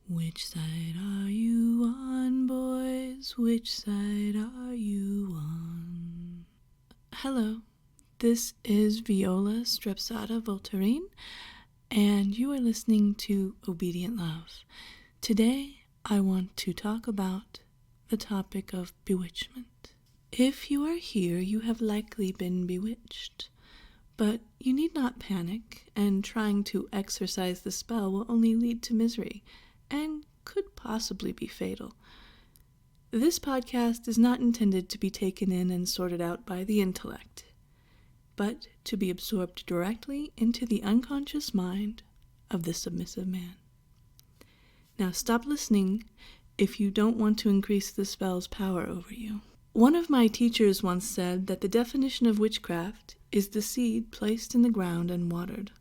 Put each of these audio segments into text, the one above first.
Which side are you on, boys? Which side are you on? Hello, this is Viola Strepsata Voltarine, and you are listening to Obedient Love. Today, I want to talk about the topic of bewitchment. If you are here, you have likely been bewitched. But you need not panic, and trying to exorcise the spell will only lead to misery, and could possibly be fatal. This podcast is not intended to be taken in and sorted out by the intellect, but to be absorbed directly into the unconscious mind of the submissive man. Now stop listening if you don't want to increase the spell's power over you. One of my teachers once said that the definition of witchcraft is the seed placed in the ground and watered.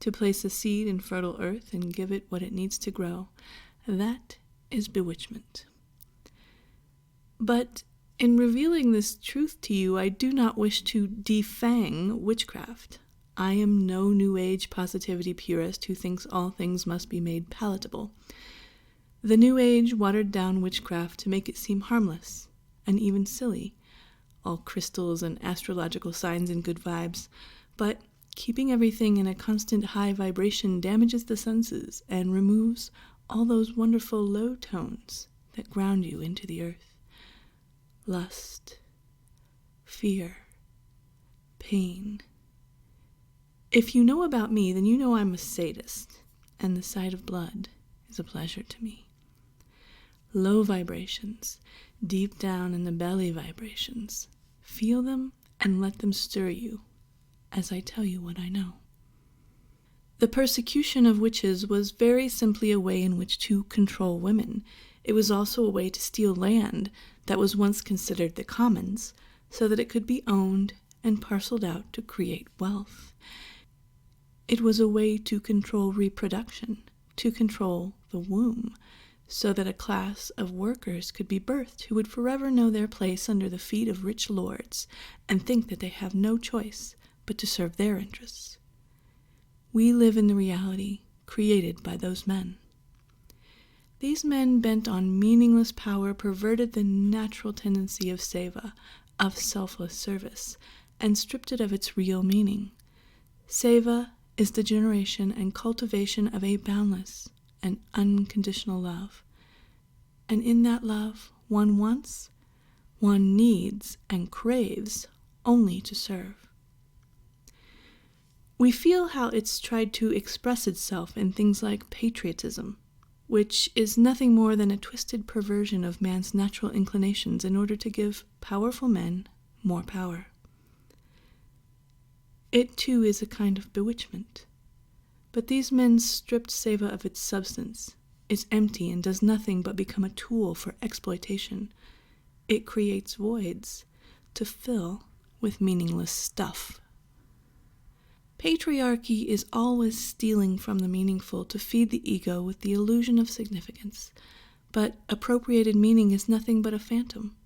To place a seed in fertile earth and give it what it needs to grow, that is bewitchment. But in revealing this truth to you, I do not wish to defang witchcraft. I am no New Age positivity purist who thinks all things must be made palatable. The New Age watered down witchcraft to make it seem harmless and even silly, all crystals and astrological signs and good vibes, but keeping everything in a constant high vibration damages the senses and removes all those wonderful low tones that ground you into the earth. Lust, fear, pain. If you know about me, then you know I'm a sadist, and the sight of blood is a pleasure to me. Low vibrations, deep down in the belly vibrations. Feel them and let them stir you as I tell you what I know. The persecution of witches was very simply a way in which to control women. It was also a way to steal land that was once considered the commons so that it could be owned and parceled out to create wealth. It was a way to control reproduction, to control the womb, so that a class of workers could be birthed who would forever know their place under the feet of rich lords and think that they have no choice but to serve their interests. We live in the reality created by those men. These men bent on meaningless power perverted the natural tendency of seva, of selfless service, and stripped it of its real meaning. Seva is the generation and cultivation of a boundless and unconditional love. And in that love, one wants, one needs, and craves only to serve. We feel how it's tried to express itself in things like patriotism, which is nothing more than a twisted perversion of man's natural inclinations in order to give powerful men more power. It too is a kind of bewitchment. But these men stripped seva of its substance. It's empty and does nothing but become a tool for exploitation. It creates voids to fill with meaningless stuff. Patriarchy is always stealing from the meaningful to feed the ego with the illusion of significance. But appropriated meaning is nothing but a phantom.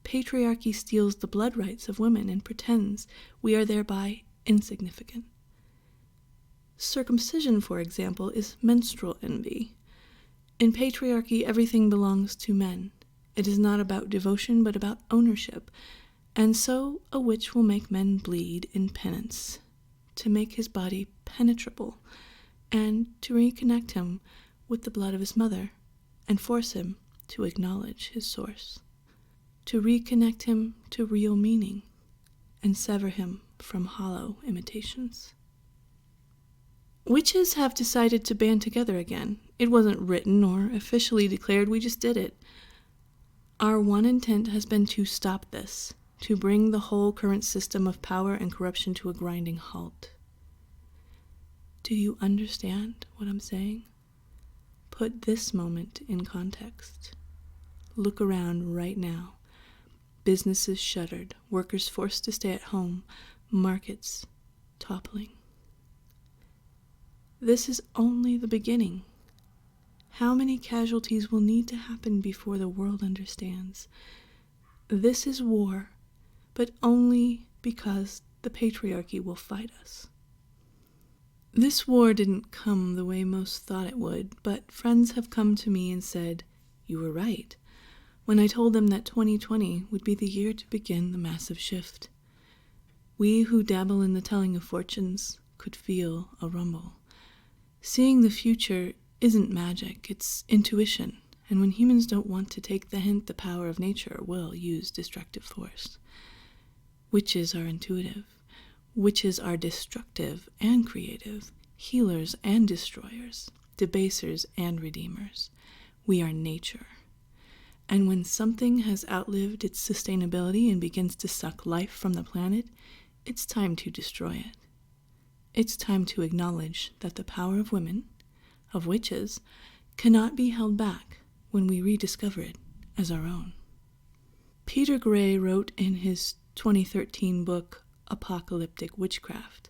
Patriarchy steals the blood rights of women and pretends we are thereby insignificant. Circumcision, for example, is menstrual envy. In patriarchy, everything belongs to men. It is not about devotion, but about ownership. And so a witch will make men bleed in penance, to make his body penetrable, and to reconnect him with the blood of his mother, and force him to acknowledge his source, to reconnect him to real meaning, and sever him from hollow imitations. Witches have decided to band together again. It wasn't written or officially declared, we just did it. Our one intent has been to stop this, to bring the whole current system of power and corruption to a grinding halt. Do you understand what I'm saying? Put this moment in context. Look around right now. Businesses shuttered, workers forced to stay at home, markets toppling. This is only the beginning. How many casualties will need to happen before the world understands? This is war, but only because the patriarchy will fight us. This war didn't come the way most thought it would, but friends have come to me and said, "You were right," when I told them that 2020 would be the year to begin the massive shift. We who dabble in the telling of fortunes could feel a rumble. Seeing the future isn't magic, it's intuition, and when humans don't want to take the hint, the power of nature will use destructive force. Witches are intuitive. Witches are destructive and creative, healers and destroyers, debasers and redeemers. We are nature. And when something has outlived its sustainability and begins to suck life from the planet, it's time to destroy it. It's time to acknowledge that the power of women, of witches, cannot be held back when we rediscover it as our own. Peter Gray wrote in his 2013 book, Apocalyptic Witchcraft,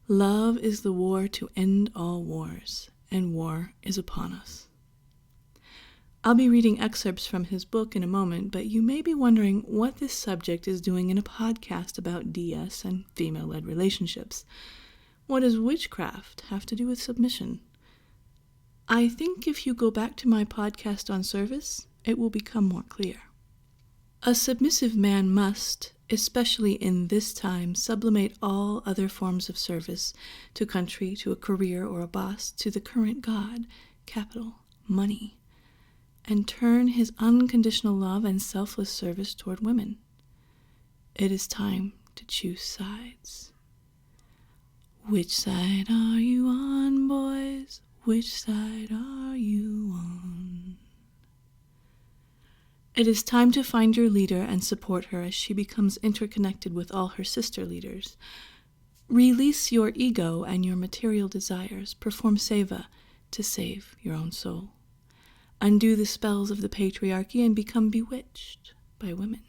"Love is the war to end all wars, and war is upon us." I'll be reading excerpts from his book in a moment, but you may be wondering what this subject is doing in a podcast about DS and female-led relationships. What does witchcraft have to do with submission? I think if you go back to my podcast on service, it will become more clear. A submissive man must, especially in this time, sublimate all other forms of service to country, to a career or a boss, to the current god, capital, money, and turn his unconditional love and selfless service toward women. It is time to choose sides. Which side are you on, boys? Which side are you on? It is time to find your leader and support her as she becomes interconnected with all her sister leaders. Release your ego and your material desires. Perform seva to save your own soul. Undo the spells of the patriarchy and become bewitched by women.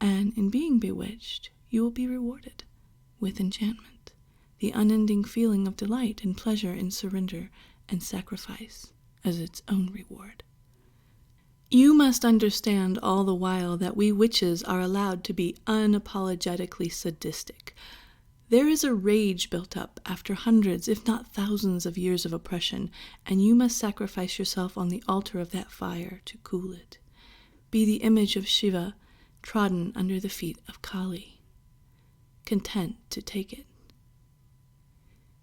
And in being bewitched, you will be rewarded with enchantment, the unending feeling of delight and pleasure in surrender and sacrifice as its own reward. You must understand all the while that we witches are allowed to be unapologetically sadistic. There is a rage built up after hundreds, if not thousands, of years of oppression, and you must sacrifice yourself on the altar of that fire to cool it. Be the image of Shiva trodden under the feet of Kali, content to take it.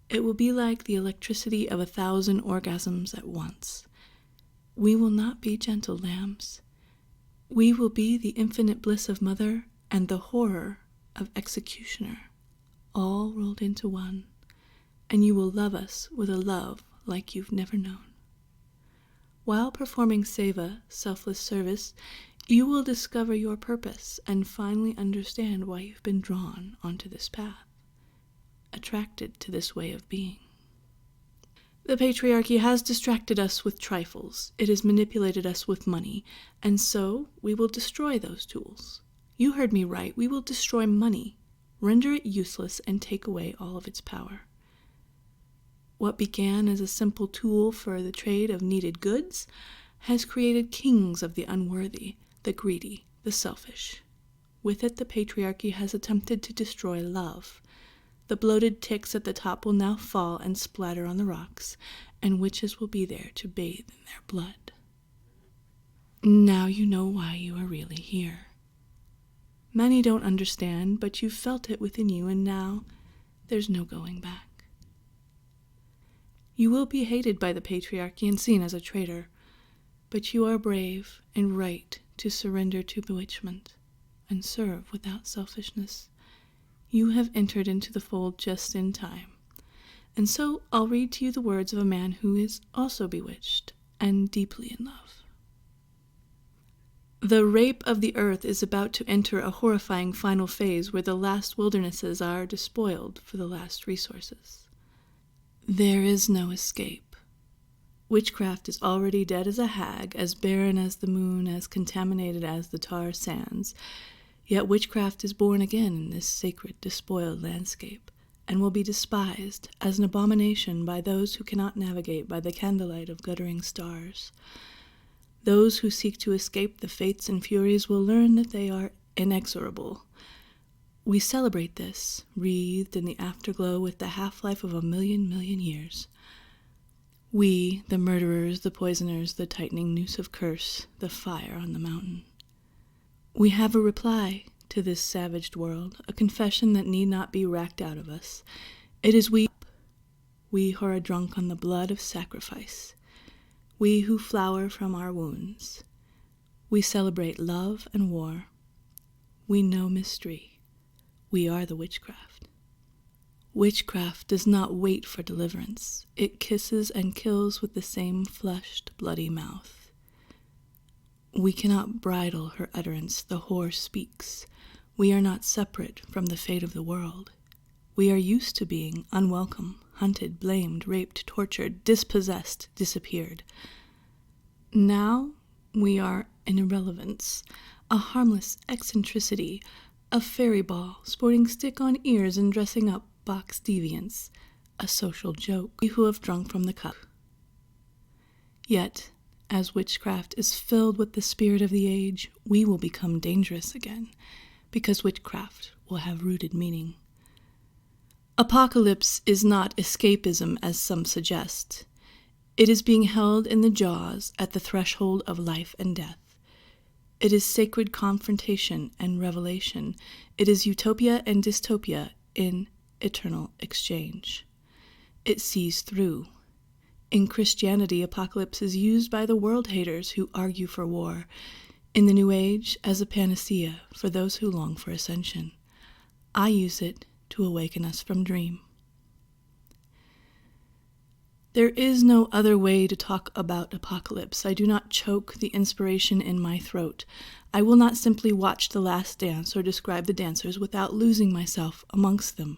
It will be like the electricity of 1,000 orgasms at once. We will not be gentle lambs. We will be the infinite bliss of mother and the horror of executioner, all rolled into one, and you will love us with a love like you've never known. While performing seva, selfless service, you will discover your purpose and finally understand why you've been drawn onto this path, attracted to this way of being. The patriarchy has distracted us with trifles. It has manipulated us with money, and so we will destroy those tools. You heard me right. We will destroy money, render it useless, and take away all of its power. What began as a simple tool for the trade of needed goods has created kings of the unworthy, the greedy, the selfish. With it, the patriarchy has attempted to destroy love. The bloated ticks at the top will now fall and splatter on the rocks, and witches will be there to bathe in their blood. Now you know why you are really here. Many don't understand, but you've felt it within you, and now there's no going back. You will be hated by the patriarchy and seen as a traitor, but you are brave and right to surrender to bewitchment and serve without selfishness. You have entered into the fold just in time. And so I'll read to you the words of a man who is also bewitched and deeply in love. The rape of the earth is about to enter a horrifying final phase where the last wildernesses are despoiled for the last resources. There is no escape. Witchcraft is already dead as a hag, as barren as the moon, as contaminated as the tar sands. Yet witchcraft is born again in this sacred, despoiled landscape, and will be despised as an abomination by those who cannot navigate by the candlelight of guttering stars. Those who seek to escape the fates and furies will learn that they are inexorable. We celebrate this, wreathed in the afterglow with the half-life of 1,000,000 years. We, the murderers, the poisoners, the tightening noose of curse, the fire on the mountain. We have a reply to this savaged world, a confession that need not be racked out of us. It is we who are drunk on the blood of sacrifice, we who flower from our wounds. We celebrate love and war. We know mystery. We are the witchcraft. Witchcraft does not wait for deliverance. It kisses and kills with the same flushed, bloody mouth. We cannot bridle her utterance. The whore speaks. We are not separate from the fate of the world. We are used to being unwelcome, hunted, blamed, raped, tortured, dispossessed, disappeared. Now we are an irrelevance, a harmless eccentricity, a fairy ball, sporting stick on ears and dressing up box deviants, a social joke, we who have drunk from the cup. Yet, as witchcraft is filled with the spirit of the age, we will become dangerous again, because witchcraft will have rooted meaning. Apocalypse is not escapism, as some suggest. It is being held in the jaws at the threshold of life and death. It is sacred confrontation and revelation. It is utopia and dystopia in eternal exchange. It sees through. In Christianity, apocalypse is used by the world haters who argue for war. In the New Age, as a panacea for those who long for ascension. I use it to awaken us from dream. There is no other way to talk about apocalypse. I do not choke the inspiration in my throat. I will not simply watch The Last Dance or describe the dancers without losing myself amongst them.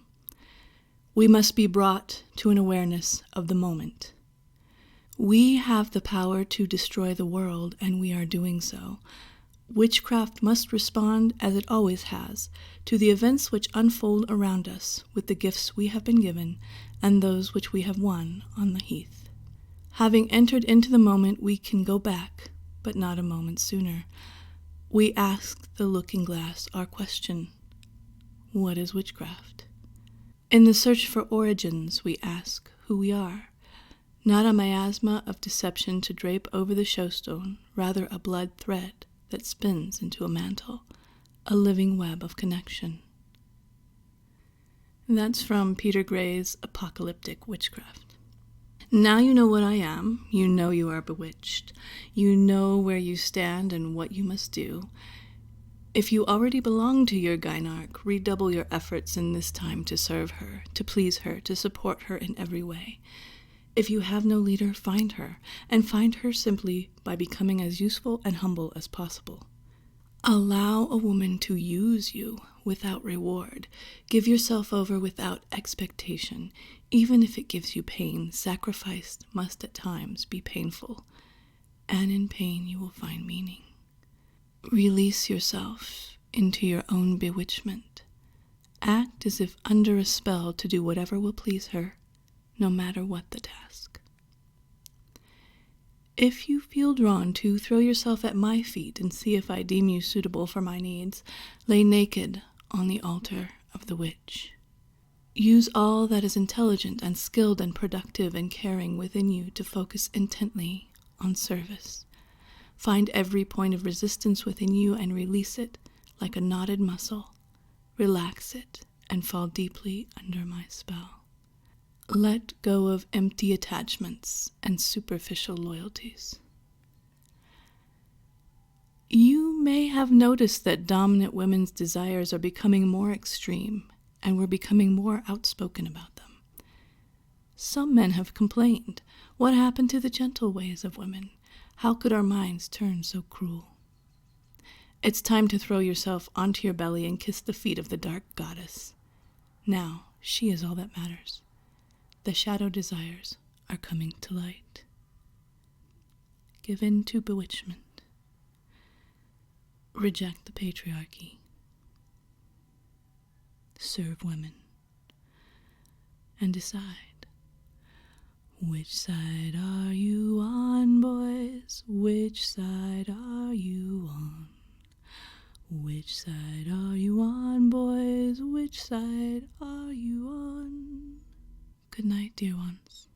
We must be brought to an awareness of the moment. We have the power to destroy the world, and we are doing so. Witchcraft must respond, as it always has, to the events which unfold around us with the gifts we have been given and those which we have won on the heath. Having entered into the moment, we can go back, but not a moment sooner. We ask the looking glass our question: what is witchcraft? In the search for origins, we ask who we are. Not a miasma of deception to drape over the showstone, rather a blood thread that spins into a mantle, a living web of connection. That's from Peter Gray's Apocalyptic Witchcraft. Now you know what I am. You know you are bewitched. You know where you stand and what you must do. If you already belong to your Gynarch, redouble your efforts in this time to serve her, to please her, to support her in every way. If you have no leader, find her, and find her simply by becoming as useful and humble as possible. Allow a woman to use you without reward. Give yourself over without expectation. Even if it gives you pain, sacrifice must at times be painful, and in pain you will find meaning. Release yourself into your own bewitchment. Act as if under a spell to do whatever will please her, no matter what the task. If you feel drawn to, throw yourself at my feet and see if I deem you suitable for my needs. Lay naked on the altar of the witch. Use all that is intelligent and skilled and productive and caring within you to focus intently on service. Find every point of resistance within you and release it like a knotted muscle. Relax it and fall deeply under my spell. Let go of empty attachments and superficial loyalties. You may have noticed that dominant women's desires are becoming more extreme, and we're becoming more outspoken about them. Some men have complained. What happened to the gentle ways of women? How could our minds turn so cruel? It's time to throw yourself onto your belly and kiss the feet of the dark goddess. Now, she is all that matters. The shadow desires are coming to light. Give in to bewitchment. Reject the patriarchy. Serve women. And decide. Which side are you on, boys? Which side are you on? Which side are you on, boys? Which side are you on? Good night, dear ones.